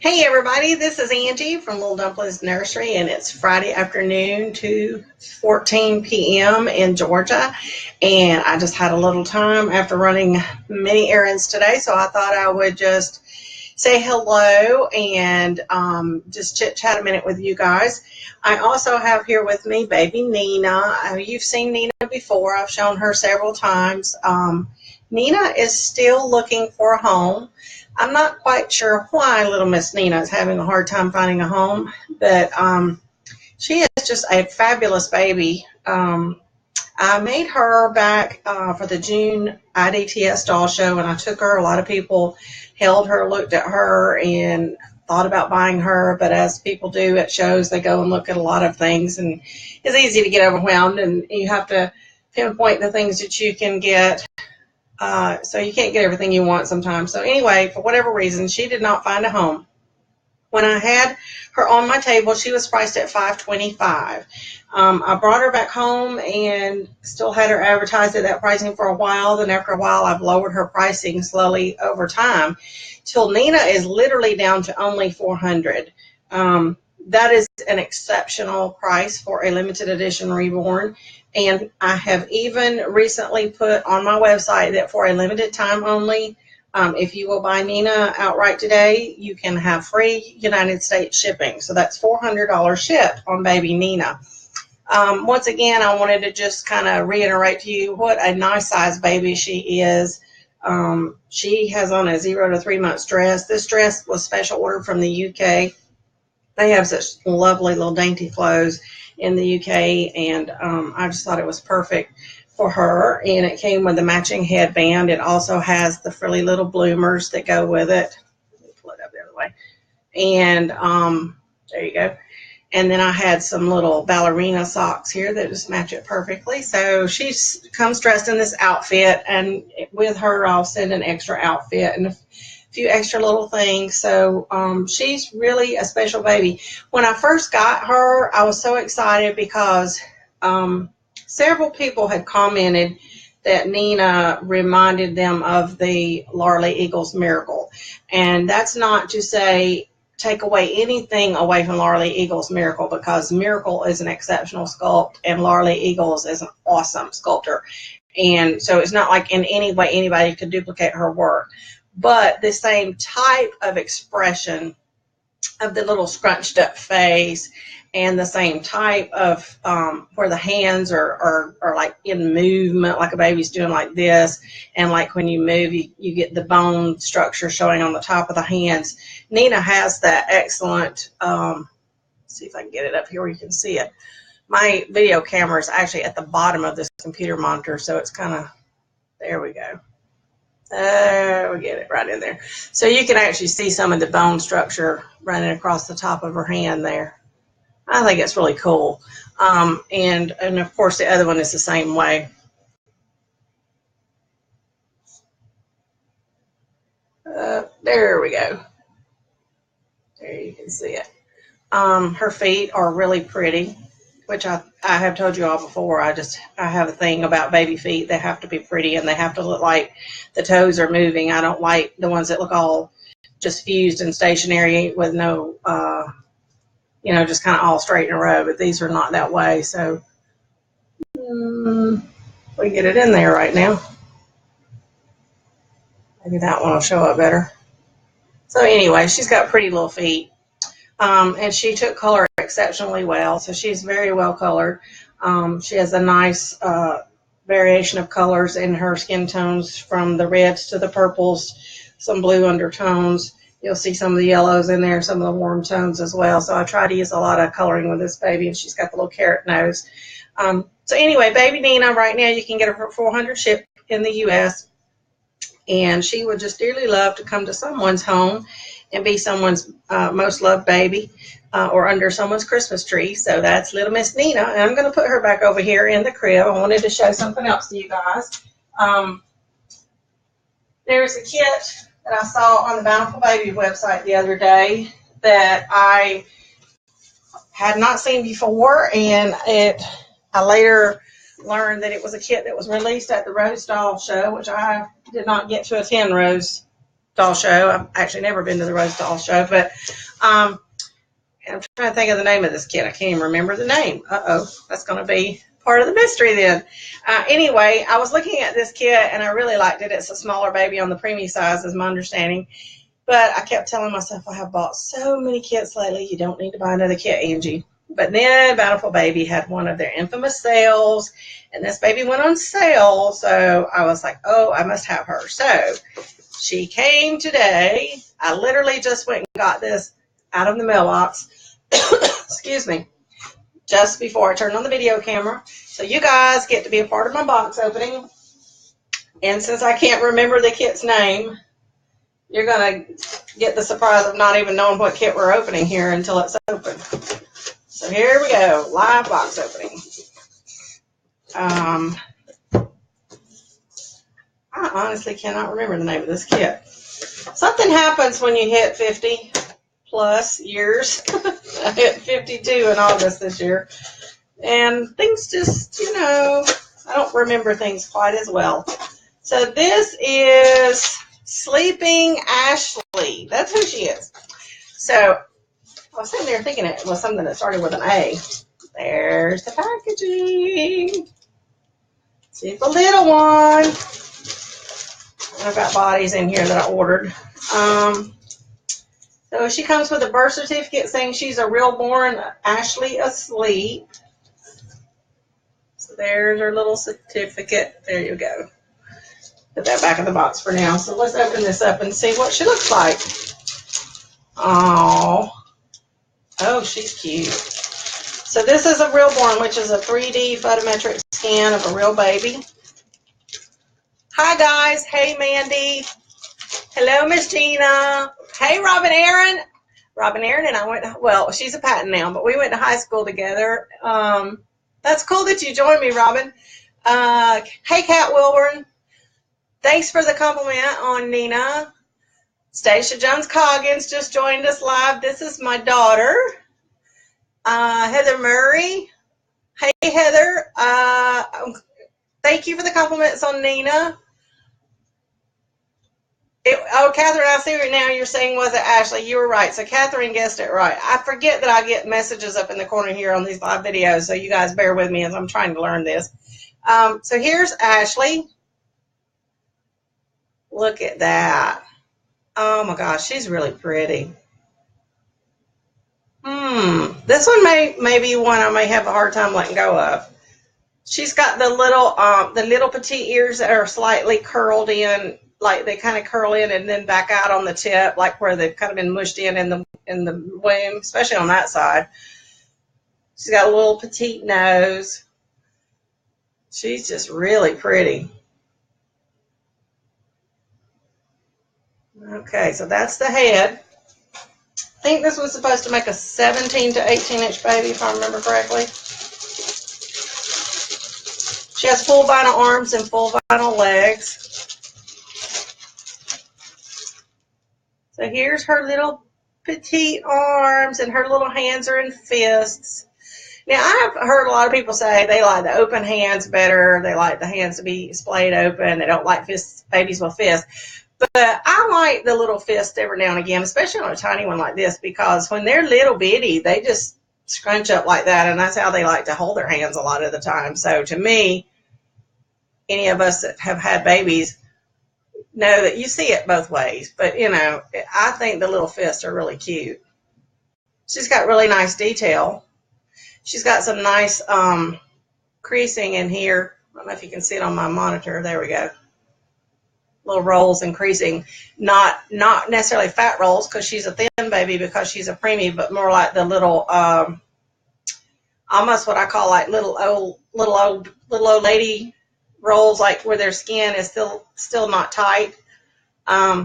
Hey everybody, this is Angie from Little Dumplings Nursery, and it's Friday afternoon, 2:14 p.m. in Georgia, and I just had a little time after running many errands today, so I thought I would just say hello and just chit-chat a minute with you guys. I also have here with me baby Nina. You've seen Nina before. I've shown her several times. Nina is still looking for a home. I'm not quite sure why little Miss Nina is having a hard time finding a home, but she is just a fabulous baby. I made her back for the June IDTS doll show, and I took her. A lot of people held her, looked at her, and thought about buying her, but as people do at shows, they go and look at a lot of things, and it's easy to get overwhelmed, and you have to pinpoint the things that you can get. So you can't get everything you want sometimes. So anyway, for whatever reason, she did not find a home. When I had her on my table, she was priced at $525. I brought her back home and still had her advertised at that pricing for a while. Then after a while, I've lowered her pricing slowly over time till Nina is literally down to only $400. That is an exceptional price for a limited edition Reborn. And I have even recently put on my website that for a limited time only, if you will buy Nina outright today, you can have free United States shipping. So that's $400 shipped on baby Nina. Once again, I wanted to just kind of reiterate to you what a nice size baby she is. She has on a 0 to 3 months dress. This dress was special ordered from the UK. They have such lovely little dainty clothes in the UK, and I just thought it was perfect for her. And it came with a matching headband. It also has the frilly little bloomers that go with it. Let me pull it up the other way. And there you go. And then I had some little ballerina socks here that just match it perfectly. So she comes dressed in this outfit, and with her I'll send an extra outfit and a few extra little things. So she's really a special baby. When I first got her, I was so excited because several people had commented that Nina reminded them of the Larley Eagles Miracle. And that's not to say take away anything away from Larley Eagles Miracle, because Miracle is an exceptional sculpt and Larley Eagles is an awesome sculptor. And so it's not like in any way anybody could duplicate her work. But the same type of expression of the little scrunched up face, and the same type of where the hands are like in movement, like a baby's doing like this, and like when you move, you get the bone structure showing on the top of the hands. Nina has that excellent, let's see if I can get it up here where you can see it. My video camera is actually at the bottom of this computer monitor, so it's kind of, there we go. We get it right in there. So you can actually see some of the bone structure running across the top of her hand there. I think it's really cool. And of course the other one is the same way. There we go. There you can see it. Her feet are really pretty, which I have told you all before. I have a thing about baby feet. They have to be pretty, and they have to look like the toes are moving. I don't like the ones that look all just fused and stationary with no, just kind of all straight in a row. But these are not that way. So we get it in there right now. Maybe that one will show up better. So anyway, she's got pretty little feet. And she took color exceptionally well, so she's very well colored. She has a nice variation of colors in her skin tones, from the reds to the purples, some blue undertones. You'll see some of the yellows in there, some of the warm tones as well. So I try to use a lot of coloring with this baby, and she's got the little carrot nose. So anyway, baby Nina, right now you can get her for $400 shipped in the U.S., and she would just dearly love to come to someone's home and be someone's most loved baby, or under someone's Christmas tree. So that's little Miss Nina. And I'm going to put her back over here in the crib. I wanted to show something else to you guys. There's a kit that I saw on the Bountiful Baby website the other day that I had not seen before, and I later learned that it was a kit that was released at the Rose Doll Show, which I did not get to attend Rose doll show. I've actually never been to the Rose doll show, but I'm trying to think of the name of this kit. I can't even remember the name. Uh-oh, that's going to be part of the mystery then. Anyway, I was looking at this kit, and I really liked it. It's a smaller baby on the preemie size, is my understanding. But I kept telling myself, I have bought so many kits lately, you don't need to buy another kit, Angie. But then Bountiful Baby had one of their infamous sales, and this baby went on sale, so I was like, oh, I must have her. So she came today. I literally just went and got this out of the mailbox, excuse me, just before I turned on the video camera. So you guys get to be a part of my box opening. And since I can't remember the kit's name, you're going to get the surprise of not even knowing what kit we're opening here until it's open. So here we go, live box opening. I honestly cannot remember the name of this kit. Something happens when you hit 50 plus years. I hit 52 in August this year. And things just, I don't remember things quite as well. So this is Sleeping Ashley. That's who she is. So I was sitting there thinking it was something that started with an A. There's the packaging. See the little one. And I've got bodies in here that I ordered. So she comes with a birth certificate saying she's a Realborn Ashley asleep. So there's her little certificate. There you go. Put that back in the box for now. So let's open this up and see what she looks like. Oh, she's cute. So this is a Reborn, which is a 3D photometric scan of a real baby. Hi, guys. Hey, Mandy. Hello, Miss Gina. Hey, Robin Aaron. Robin Aaron and I went, well, she's a patent now, but we went to high school together. That's cool that you joined me, Robin. Hey, Kat Wilburn. Thanks for the compliment on Nina. Stacia Jones-Coggins just joined us live. This is my daughter. Heather Murray. Hey, Heather. Thank you for the compliments on Nina. Catherine, I see right now you're saying, was it Ashley? You were right. So Catherine guessed it right. I forget that I get messages up in the corner here on these live videos, so you guys bear with me as I'm trying to learn this. So here's Ashley. Look at that. Oh my gosh, she's really pretty. This one may be one I may have a hard time letting go of. She's got the little petite ears that are slightly curled in, like they kind of curl in and then back out on the tip, like where they've kind of been mushed in the womb, especially on that side. She's got a little petite nose. She's just really pretty. Okay, so that's the head. I think this was supposed to make a 17 to 18 inch baby, if I remember correctly. She has full vinyl arms and full vinyl legs. So here's her little petite arms, and her little hands are in fists. Now, I've heard a lot of people say they like the open hands better. They like the hands to be splayed open. They don't like babies with fists. But I like the little fist every now and again, especially on a tiny one like this, because when they're little bitty, they just scrunch up like that, and that's how they like to hold their hands a lot of the time. So to me, any of us that have had babies know that you see it both ways. But, I think the little fists are really cute. She's got really nice detail. She's got some nice creasing in here. I don't know if you can see it on my monitor. There we go. Little rolls and creasing. Not necessarily fat rolls because she's a thin baby because she's a preemie, but more like the little, almost what I call like little old lady rolls, like where their skin is still not tight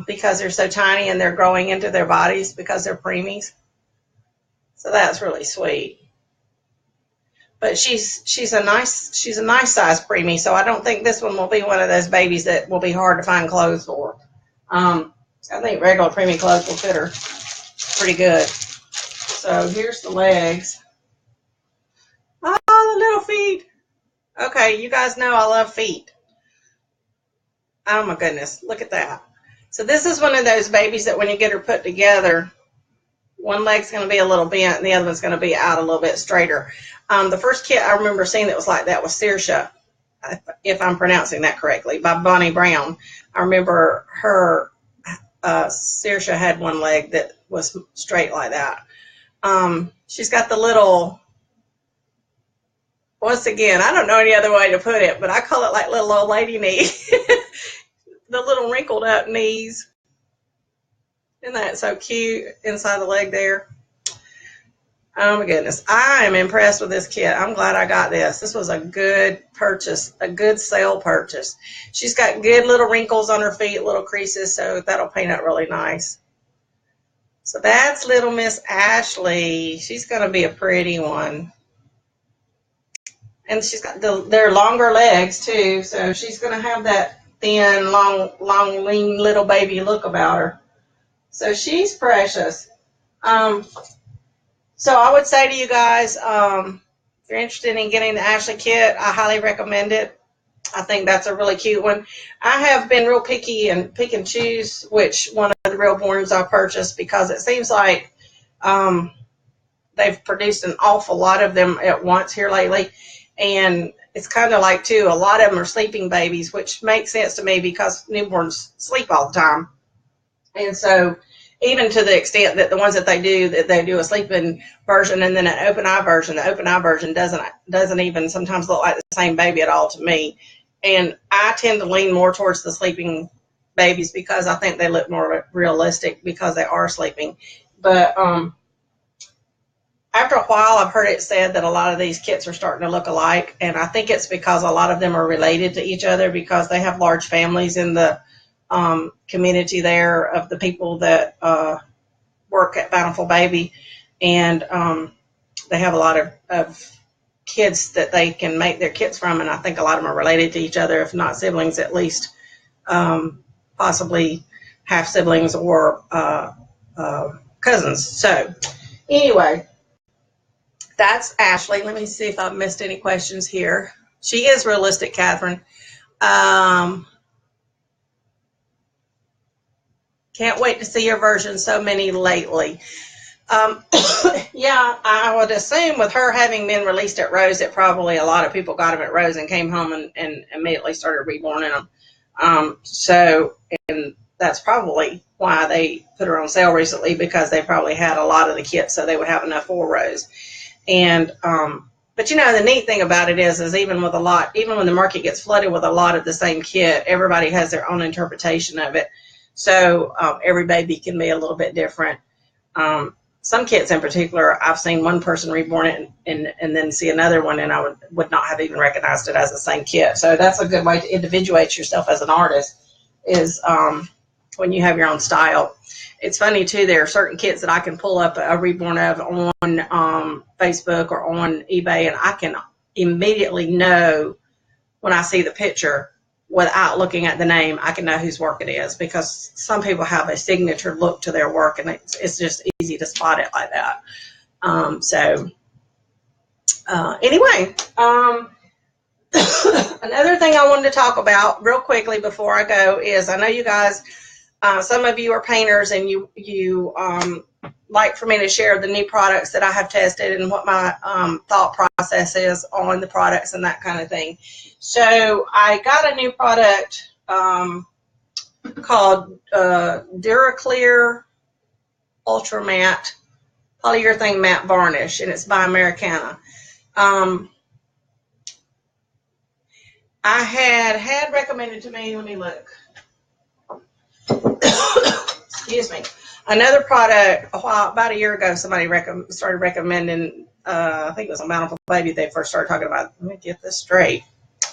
because they're so tiny and they're growing into their bodies because they're preemies. So that's really sweet. But she's a nice size preemie, so I don't think this one will be one of those babies that will be hard to find clothes for. I think regular preemie clothes will fit her pretty good. So here's the legs. Oh, the little feet. Okay, you guys know I love feet. Oh my goodness, look at that. So this is one of those babies that when you get her put together, one leg's going to be a little bent and the other one's going to be out a little bit straighter. The first kit I remember seeing that was like that was Saoirse, if I'm pronouncing that correctly, by Bonnie Brown. I remember her, Saoirse had one leg that was straight like that. She's got the little, once again, I don't know any other way to put it, but I call it like little old lady knee. The little wrinkled up knees. Isn't that so cute inside the leg there? Oh my goodness. I am impressed with this kit. I'm glad I got this. This was a good purchase, a good sale purchase. She's got good little wrinkles on her feet, little creases, so that'll paint up really nice. So that's little Miss Ashley. She's going to be a pretty one. And she's got their longer legs too, so she's going to have that thin, long, lean little baby look about her. So she's precious. So I would say to you guys, if you're interested in getting the Ashley kit, I highly recommend it. I think that's a really cute one. I have been real picky and pick and choose which one of the Realborns I purchased, because it seems like they've produced an awful lot of them at once here lately. And it's kind of like, too, a lot of them are sleeping babies, which makes sense to me because newborns sleep all the time. And so even to the extent that the ones that they do a sleeping version and then an open eye version. The open eye version doesn't even sometimes look like the same baby at all to me. And I tend to lean more towards the sleeping babies because I think they look more realistic because they are sleeping. But after a while, I've heard it said that a lot of these kits are starting to look alike, and I think it's because a lot of them are related to each other because they have large families in the community there of the people that work at Bountiful Baby, and they have a lot of kids that they can make their kits from, and I think a lot of them are related to each other, if not siblings, at least possibly half siblings or cousins. So anyway, that's Ashley. Let me see if I've missed any questions here. She is realistic, Catherine. Can't wait to see your version. So many lately. Yeah, I would assume with her having been released at Rose that probably a lot of people got them at Rose and came home and immediately started reborning them. And that's probably why they put her on sale recently, because they probably had a lot of the kits so they would have enough for Rose. And but you know, the neat thing about it is even when the market gets flooded with a lot of the same kit, everybody has their own interpretation of it. So every baby can be a little bit different. Some kits in particular, I've seen one person reborn it and then see another one, and I would not have even recognized it as the same kit. So that's a good way to individuate yourself as an artist, is when you have your own style. It's funny too, there are certain kits that I can pull up a reborn of on Facebook or on eBay, and I can immediately know when I see the picture without looking at the name. I can know whose work it is, because some people have a signature look to their work, and it's just easy to spot it like that. Anyway, another thing I wanted to talk about real quickly before I go is, I know you guys, some of you are painters, and you like for me to share the new products that I have tested and what my thought process is on the products and that kind of thing. So I got a new product called DuraClear Ultra Matte Polyurethane Matte Varnish, and it's by Americana. I had recommended to me, let me look. Excuse me. Another product about a year ago, somebody started recommending, I think it was a Bountiful Baby they first started talking about. Let me get this straight.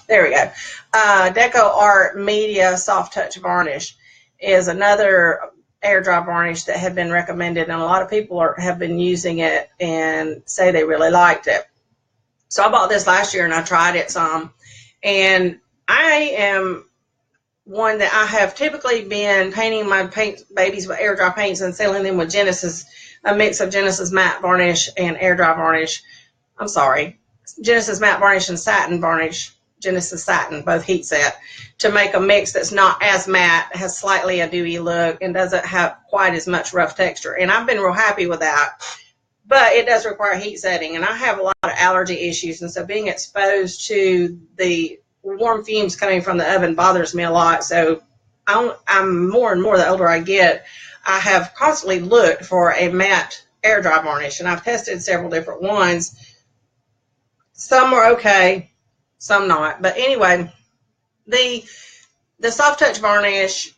There we go. Deco Art Media Soft Touch Varnish is another air dry varnish that had been recommended, and a lot of people have been using it and say they really liked it. So I bought this last year and I tried it some, and I am one that I have typically been painting my babies with air dry paints and sealing them with Genesis, a mix of Genesis matte varnish and air dry varnish. I'm sorry, Genesis matte varnish and satin varnish, Genesis Satin, both heat set, to make a mix that's not as matte, has slightly a dewy look, and doesn't have quite as much rough texture. And I've been real happy with that. But it does require heat setting, and I have a lot of allergy issues, and so being exposed to the warm fumes coming from the oven bothers me a lot. So I'm more and more, the older I get, I have constantly looked for a matte air dry varnish, and I've tested several different ones. Some are okay, some not. But anyway, the soft touch varnish,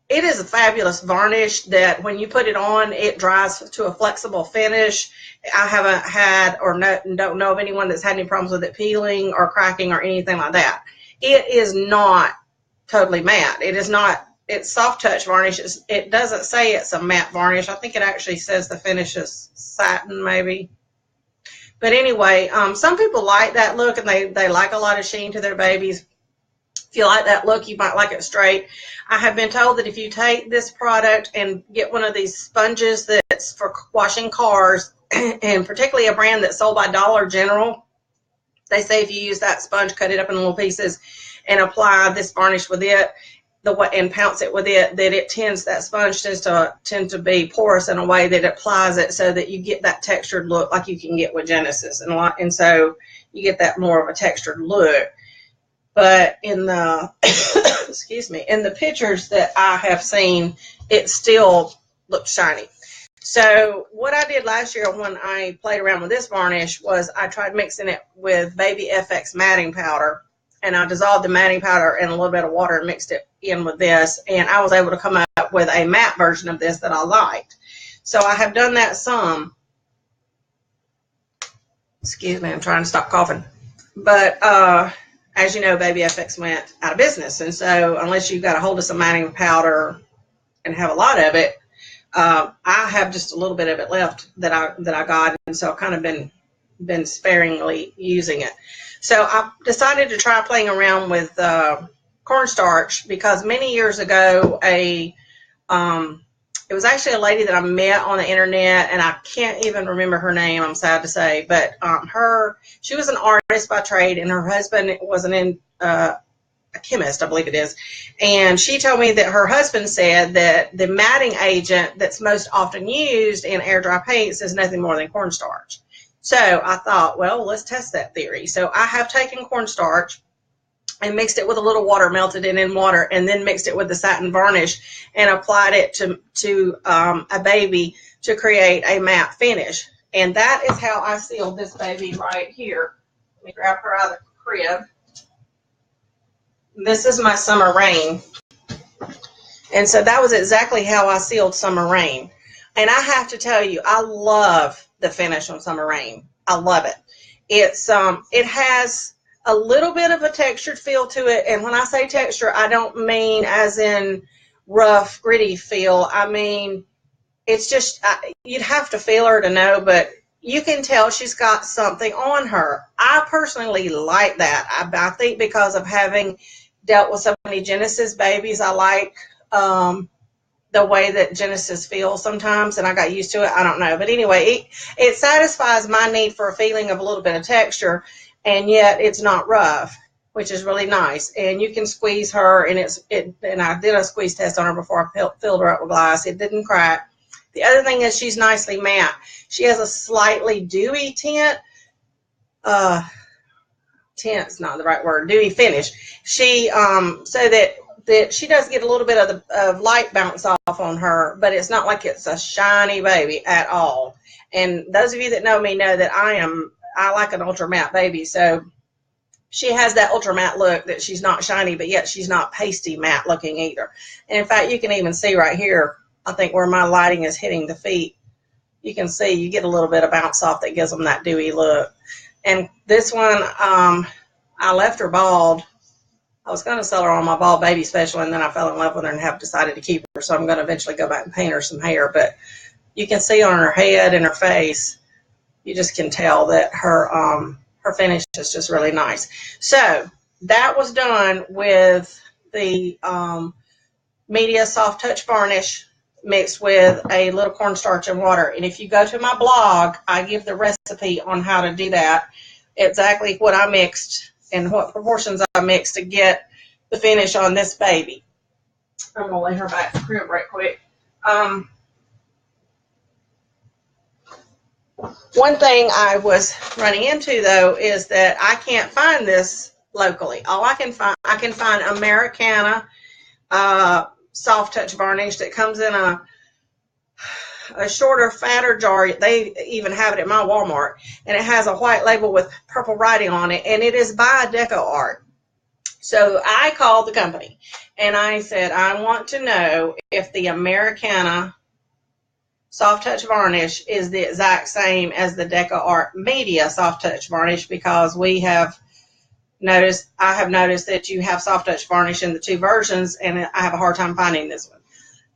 it is a fabulous varnish that when you put it on, it dries to a flexible finish. I haven't had or don't know of anyone that's had any problems with it peeling or cracking or anything like that. It is not totally matte. It is not. It's soft touch varnish. It doesn't say it's a matte varnish. I think it actually says the finish is satin maybe. But anyway, some people like that look, and they like a lot of sheen to their babies. If you like that look, you might like it straight. I have been told that if you take this product and get one of these sponges that's for washing cars, and particularly a brand that's sold by Dollar General, they say if you use that sponge, cut it up in little pieces, and apply this varnish with it, and pounce it with it, that sponge tends to be porous in a way that it applies it so that you get that textured look like you can get with Genesis, and so you get that more of a textured look. But in the excuse me, in the pictures that I have seen, it still looks shiny. So what I did last year when I played around with this varnish was I tried mixing it with Baby FX matting powder, and I dissolved the matting powder in a little bit of water and mixed it in with this, and I was able to come up with a matte version of this that I liked. So I have done that some. Excuse me, I'm trying to stop coughing. But as you know, Baby FX went out of business, and so unless you've got a hold of some matting powder and have a lot of it, I have just a little bit of it left that I got, and so I've kind of been sparingly using it. So I decided to try playing around with cornstarch, because many years ago it was actually a lady that I met on the internet, and I can't even remember her name, I'm sad to say, but she was an artist by trade, and her husband was a chemist, I believe it is, and she told me that her husband said that the matting agent that's most often used in air dry paints is nothing more than cornstarch. So I thought, well, let's test that theory. So I have taken cornstarch and mixed it with a little water, melted it in water, and then mixed it with the satin varnish and applied it to a baby to create a matte finish. And that is how I sealed this baby right here. Let me grab her out of the crib. This is my Summer Rain. And so that was exactly how I sealed Summer Rain. And I have to tell you, I love the finish on Summer Rain. I love it. It has a little bit of a textured feel to it, and when I say texture, I don't mean as in rough, gritty feel. I mean, it's just, you'd have to feel her to know, but you can tell she's got something on her. I personally like that. I think because of having dealt with so many Genesis babies, I like the way that Genesis feels sometimes, and I got used to it. I don't know. But anyway, it satisfies my need for a feeling of a little bit of texture, and yet it's not rough, which is really nice. And you can squeeze her, and and I did a squeeze test on her before I filled her up with glass. It didn't crack. The other thing is she's nicely matte. She has a slightly dewy tint. Tint's not the right word. Dewy finish. She so that she does get a little bit of light bounce off on her, but it's not like it's a shiny baby at all. And those of you that know me know that I like an ultra matte baby, so she has that ultra matte look that she's not shiny, but yet she's not pasty matte looking either. And in fact, you can even see right here, I think where my lighting is hitting the feet, you can see you get a little bit of bounce off that gives them that dewy look. And this one, I left her bald. I was going to sell her on my bald baby special, and then I fell in love with her and have decided to keep her, so I'm going to eventually go back and paint her some hair. But you can see on her head and her face, you just can tell that her finish is just really nice. So that was done with the Media Soft Touch Varnish mixed with a little cornstarch and water. And if you go to my blog, I give the recipe on how to do that, exactly what I mixed and what proportions I mixed to get the finish on this baby. I'm gonna lay her back to the crib right quick. One thing I was running into though is that I can't find this locally. All I can find Americana soft touch varnish that comes in a shorter, fatter jar. They even have it at my Walmart, and it has a white label with purple writing on it, and it is by Deco Art. So I called the company and I said, I want to know if the Americana soft touch varnish is the exact same as the Deco Art Media soft touch varnish, because I have noticed that you have soft touch varnish in the two versions, and I have a hard time finding this one.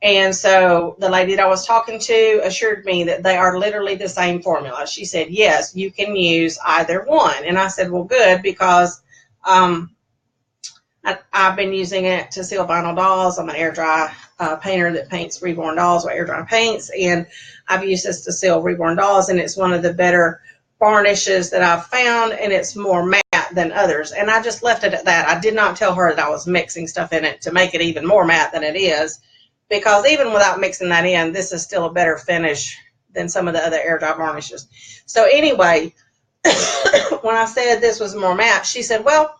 And so the lady that I was talking to assured me that they are literally the same formula. She said, yes, you can use either one. And I said, well, good, because I've been using it to seal vinyl dolls. I'm an air dry painter that paints Reborn dolls with air dry paints, and I've used this to seal Reborn dolls, and it's one of the better varnishes that I've found, and it's more matte than others. And I just left it at that. I did not tell her that I was mixing stuff in it to make it even more matte than it is, because even without mixing that in, this is still a better finish than some of the other air dry varnishes. So anyway, when I said this was more matte, she said, well,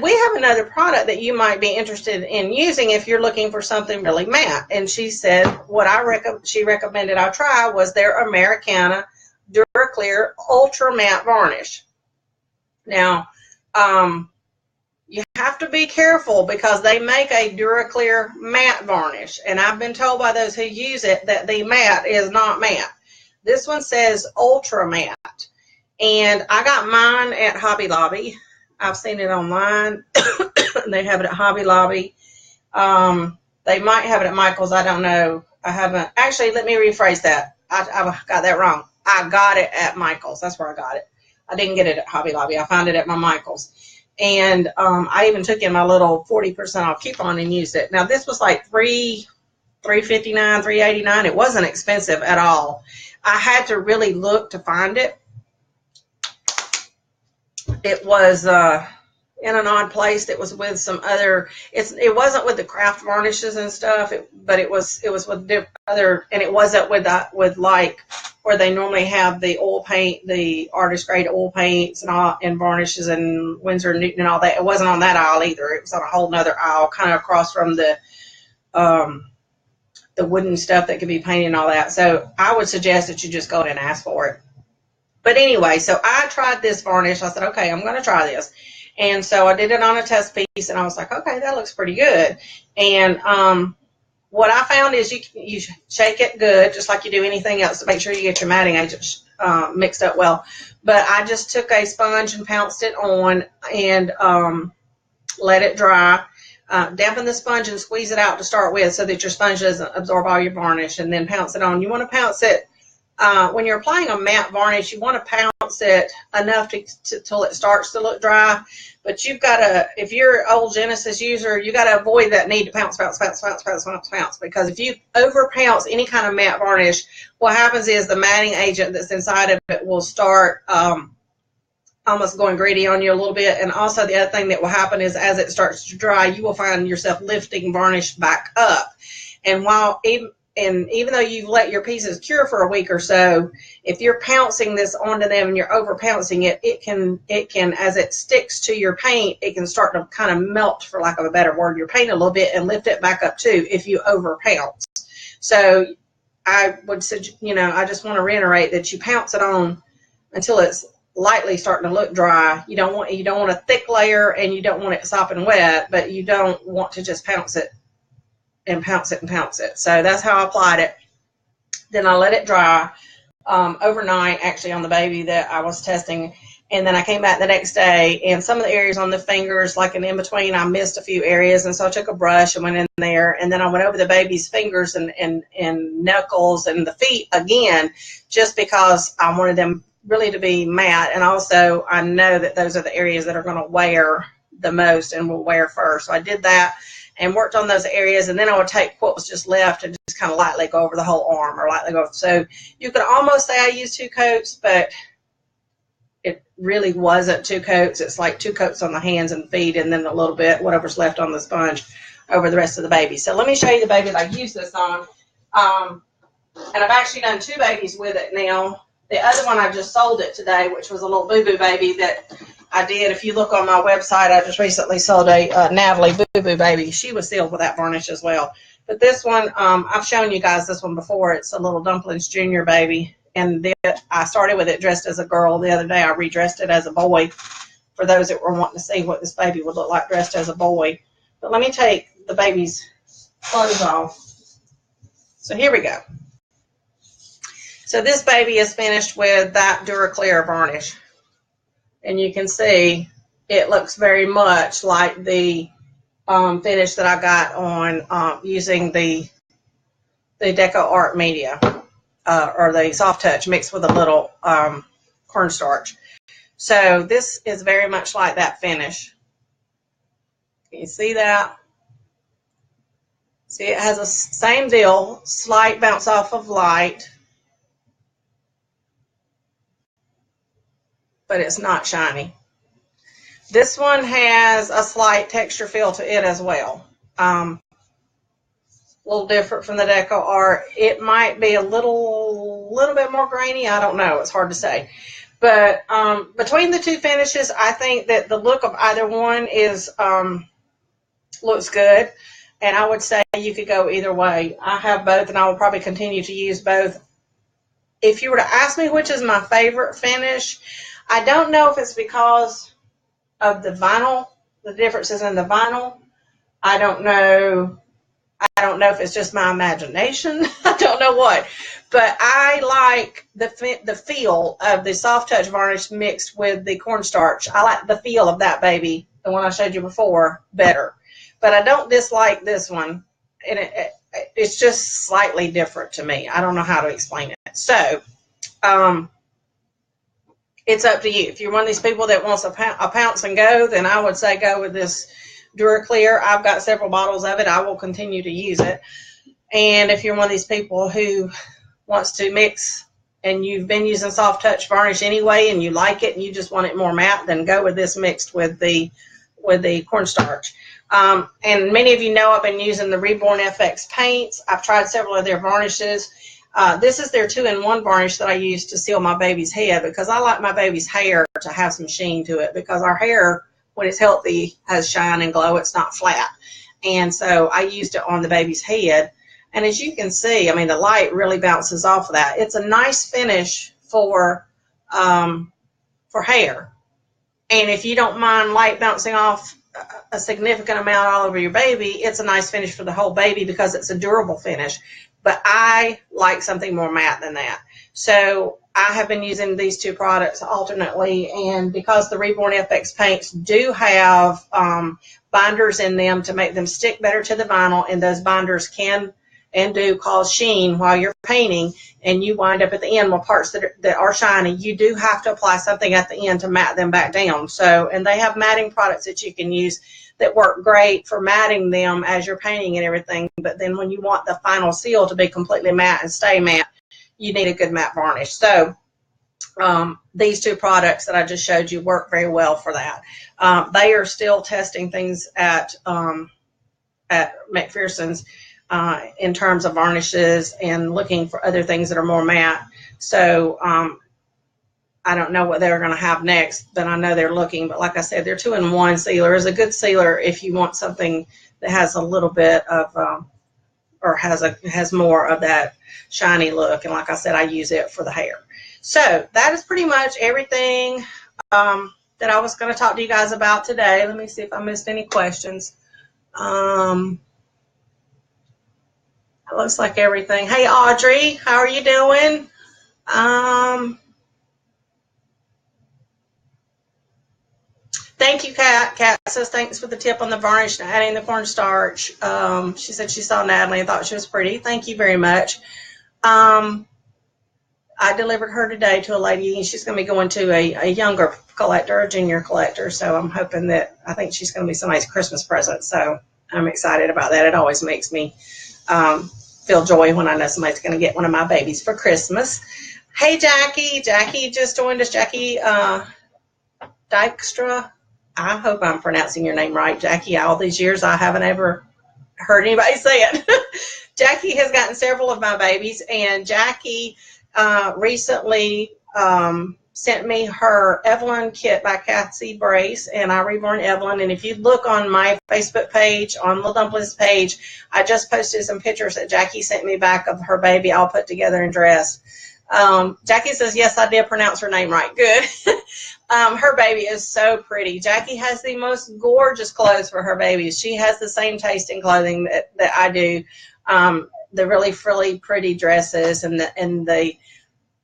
we have another product that you might be interested in using if you're looking for something really matte. And she said what she recommended I try was their Americana DuraClear Ultra Matte Varnish. Now, you have to be careful because they make a DuraClear matte varnish, and I've been told by those who use it that the matte is not matte. This one says Ultra Matte, and I got mine at Hobby Lobby. I've seen it online. They have it at Hobby Lobby. They might have it at Michael's. I don't know. I haven't. Actually, let me rephrase that. I got that wrong. I got it at Michael's. That's where I got it. I didn't get it at Hobby Lobby. I found it at my Michael's. And I even took in my little 40% off coupon and used it. Now, this was like $3.59, $3.89. It wasn't expensive at all. I had to really look to find it. It was in an odd place. It was with some other. It wasn't with the craft varnishes and stuff. But it was with other, and it wasn't with like where they normally have the oil paint, the artist grade oil paints and all, and varnishes and Winsor and Newton and all that. It wasn't on that aisle either. It was on a whole nother aisle, kind of across from the wooden stuff that could be painted and all that. So I would suggest that you just go in and ask for it. But anyway, so I tried this varnish. I said, okay, I'm going to try this. And so I did it on a test piece, and I was like, okay, that looks pretty good. And what I found is you shake it good, just like you do anything else, to make sure you get your matting agent mixed up well. But I just took a sponge and pounced it on and let it dry. Dampen the sponge and squeeze it out to start with so that your sponge doesn't absorb all your varnish, and then pounce it on. You want to pounce it. When you're applying a matte varnish, you want to pounce it enough till it starts to look dry. But you've got to, if you're an old Genesis user, you got to avoid that need to pounce. Because if you over pounce any kind of matte varnish, what happens is the matting agent that's inside of it will start almost going gritty on you a little bit. And also the other thing that will happen is as it starts to dry, you will find yourself lifting varnish back up. And even though you've let your pieces cure for a week or so, if you're pouncing this onto them and you're over pouncing it, it can, as it sticks to your paint, it can start to kind of melt, for lack of a better word, your paint a little bit and lift it back up too if you over pounce. So I would suggest, I just want to reiterate that you pounce it on until it's lightly starting to look dry. You don't want a thick layer, and you don't want it sopping wet, but you don't want to just pounce it. So that's how I applied it. Then I let it dry overnight, actually, on the baby that I was testing. And then I came back the next day, and some of the areas on the fingers, like in between, I missed a few areas. And so I took a brush and went in there, and then I went over the baby's fingers and knuckles and the feet again, just because I wanted them really to be matte. And also I know that those are the areas that are going to wear the most and will wear first. So I did that and worked on those areas, and then I would take what was just left and just kind of lightly go over the whole arm, or lightly go over. So you could almost say I used 2 coats, but it really wasn't 2 coats. It's like 2 coats on the hands and feet, and then a little bit, whatever's left on the sponge, over the rest of the baby. So let me show you the baby that I use this on. And I've actually done 2 babies with it now. The other one I just sold it today, which was a little boo-boo baby that I did. If you look on my website, I just recently sold a Natalie boo-boo baby. She was sealed with that varnish as well. But this one, I've shown you guys this one before. It's a little Dumplings Junior baby. And then I started with it dressed as a girl. The other day I redressed it as a boy for those that were wanting to see what this baby would look like dressed as a boy. But let me take the baby's clothes off. So here we go. So this baby is finished with that DuraClear varnish. And you can see it looks very much like the finish that I got on using the Deco Art Media or the Soft Touch mixed with a little cornstarch. So this is very much like that finish. Can you see that? See, it has a same deal, slight bounce off of light, but it's not shiny. This one has a slight texture feel to it as well. A little different from the Deco Art. It might be a little bit more grainy. I don't know. It's hard to say. But between the 2 finishes, I think that the look of either one is looks good. And I would say you could go either way. I have both, and I will probably continue to use both. If you were to ask me which is my favorite finish, I don't know if it's because of the vinyl, the differences in the vinyl. I don't know if it's just my imagination. I don't know what. But I like the feel of the Soft Touch varnish mixed with the cornstarch. I like the feel of that baby, the one I showed you before, better. But I don't dislike this one. And it's just slightly different to me. I don't know how to explain it. So, it's up to you. If you're one of these people that wants a pounce and go, then I would say go with this DuraClear. I've got several bottles of it. I will continue to use it. And if you're one of these people who wants to mix and you've been using Soft Touch varnish anyway and you like it and you just want it more matte, then go with this mixed with the cornstarch. And many of you know I've been using the Reborn FX paints. I've tried several of their varnishes. This is their 2-in-1 varnish that I use to seal my baby's head because I like my baby's hair to have some sheen to it because our hair, when it's healthy, has shine and glow. It's not flat. And so I used it on the baby's head. And as you can see, I mean, the light really bounces off of that. It's a nice finish for hair. And if you don't mind light bouncing off a significant amount all over your baby, it's a nice finish for the whole baby because it's a durable finish. But I like something more matte than that. So I have been using these 2 products alternately, and because the Reborn FX paints do have binders in them to make them stick better to the vinyl, and those binders can and do cause sheen while you're painting, and you wind up at the end with parts that are shiny, you do have to apply something at the end to matte them back down. So, and they have matting products that you can use that work great for matting them as you're painting and everything. But then when you want the final seal to be completely matte and stay matte, you need a good matte varnish. So these 2 products that I just showed you work very well for that. They are still testing things at McPherson's in terms of varnishes and looking for other things that are more matte. So I don't know what they're going to have next, but I know they're looking. But like I said, their 2-in-1 sealer is a good sealer if you want something that has a little bit of or has more of that shiny look. And like I said, I use it for the hair. So that is pretty much everything that I was going to talk to you guys about today. Let me see if I missed any questions. It looks like everything. Hey, Audrey, how are you doing? Thank you, Kat. Kat says thanks for the tip on the varnish and adding the cornstarch. She said she saw Natalie and thought she was pretty. Thank you very much. I delivered her today to a lady, and she's going to be going to a younger collector, a junior collector. So I'm hoping that, I think she's going to be somebody's Christmas present. So I'm excited about that. It always makes me feel joy when I know somebody's going to get one of my babies for Christmas. Hey, Jackie. Jackie just joined us. Jackie Dykstra. I hope I'm pronouncing your name right, Jackie. All these years, I haven't ever heard anybody say it. Jackie has gotten several of my babies, and Jackie recently sent me her Evelyn kit by Kathy Brace, and I reborn Evelyn. And if you look on my Facebook page, on Little Dumplings page, I just posted some pictures that Jackie sent me back of her baby all put together and dressed. Jackie says, yes, I did pronounce her name right. Good. Her baby is so pretty. Jackie has the most gorgeous clothes for her babies. She has the same taste in clothing that I do. The really frilly, pretty dresses and the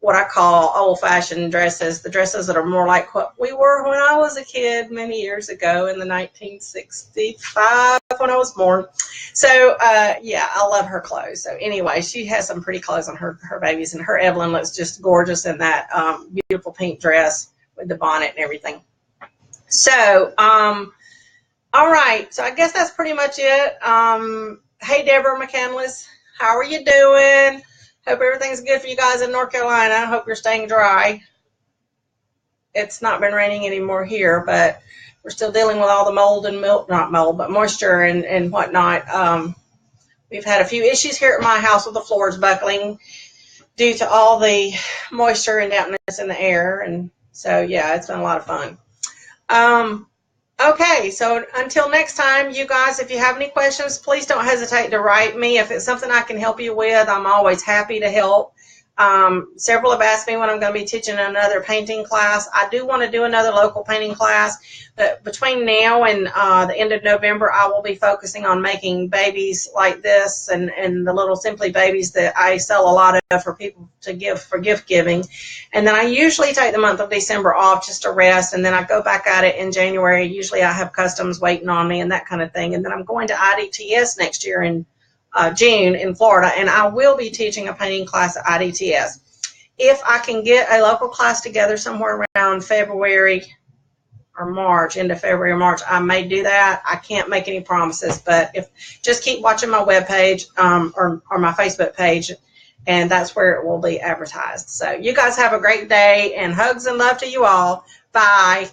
what I call old-fashioned dresses, the dresses that are more like what we wore when I was a kid many years ago in the 1965 when I was born. So, yeah, I love her clothes. So anyway, she has some pretty clothes on her babies, and her Evelyn looks just gorgeous in that beautiful pink dress with the bonnet and everything. So, all right. So I guess that's pretty much it. Hey, Deborah McCandless, how are you doing? Hope everything's good for you guys in North Carolina. I hope you're staying dry. It's not been raining anymore here, but we're still dealing with all the mold and not mold, but moisture and whatnot. We've had a few issues here at my house with the floors buckling due to all the moisture and dampness in the air. And so, yeah, it's been a lot of fun. Okay, so until next time, you guys, if you have any questions, please don't hesitate to write me. If it's something I can help you with, I'm always happy to help. Several have asked me when I'm going to be teaching another painting class. I do want to do another local painting class, but between now and the end of November, I will be focusing on making babies like this and the little Simply babies that I sell a lot of for people to give for gift giving. And then I usually take the month of December off just to rest, and then I go back at it in January. Usually I have customs waiting on me and that kind of thing. And then I'm going to IDTS next year in June in Florida, and I will be teaching a painting class at IDTS. If I can get a local class together somewhere around February or March, into February or March, I may do that. I can't make any promises, but if just keep watching my webpage or my Facebook page, and that's where it will be advertised. So you guys have a great day, and hugs and love to you all. Bye.